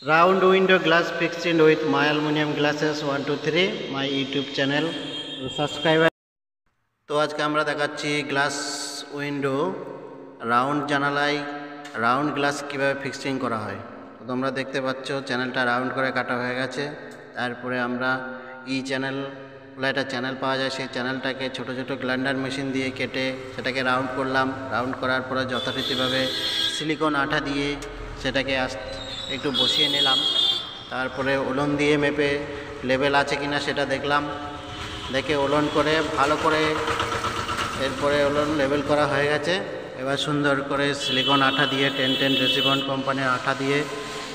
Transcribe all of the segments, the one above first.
Round window glass fixed with my aluminum glasses 1 2 3 my YouTube channel subscribe। তো আজকে আমরা দেখাচ্ছি গ্লাস উইন্ডো রাউন্ড জানালায় রাউন্ড গ্লাস কিভাবে ফিক্সিং করা হয়। তো তোমরা দেখতে পাচ্ছ চ্যানেলটা রাউন্ড করে কাটা হয়ে গেছে। তারপরে আমরা চ্যানেল বলে একটা চ্যানেল পাওয়া যায়, সেই চ্যানেলটাকে ছোট ছোট গ্রাইন্ডার মেশিন দিয়ে কেটে সেটাকে রাউন্ড করলাম। রাউন্ড করার পরে যথারীতিভাবে সিলিকন আঠা দিয়ে সেটাকে একটু বসিয়ে নিলাম। তারপরে ওলন দিয়ে মেপে লেভেল আছে কিনা সেটা দেখলাম, দেখে ওলন করে ভালো করে এরপরে ওলন লেভেল করা হয়ে গেছে। এবার সুন্দর করে সিলিকন আঠা দিয়ে 1010 রেসিবন কোম্পানির আঠা দিয়ে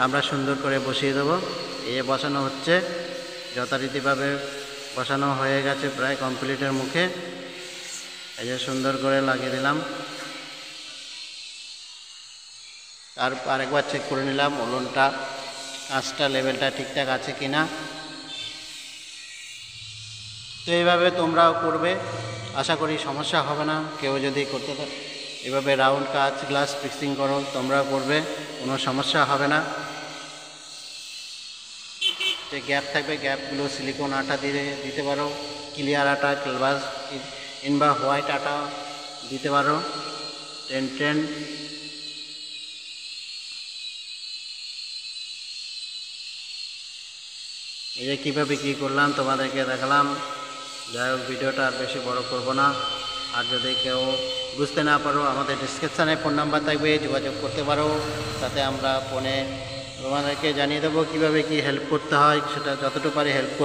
আমরা সুন্দর করে বসিয়ে দেবো। বসানো হচ্ছে, যথারীতিভাবে বসানো হয়ে গেছে, প্রায় কমপ্লিটের মুখে। এই যে সুন্দর করে লাগিয়ে দিলাম। আর আরেকবার চেক করে নিলাম ওলনটা কাজটা লেভেলটা ঠিকঠাক আছে কিনা। তো এইভাবে তোমরাও করবে, আশা করি সমস্যা হবে না। কেউ যদি করতে এভাবে রাউন্ড কাজ গ্লাস ফিক্সিং করো, তোমরাও করবে, কোনো সমস্যা হবে না। যে গ্যাপ থাকবে গ্যাপগুলো সিলিকন আঠা দিয়ে দিতে পারো, ক্লিয়ার আঠা ক্যালভাস কিংবা হোয়াইট আঠা দিতে পারো 1010। এই যে কীভাবে কী করলাম তোমাদেরকে দেখালাম। যাই হোক, ভিডিওটা আর বেশি বড় করব না। আর যদি কেউ বুঝতে না পারো, আমাদের ডিসক্রিপশানে ফোন নাম্বার থাকবে, যোগাযোগ করতে পারো। তাতে আমরা ফোনে তোমাদেরকে জানিয়ে দেবো কীভাবে কী হেল্প করতে হয়, সেটা যতটুকু পারি হেল্প করব।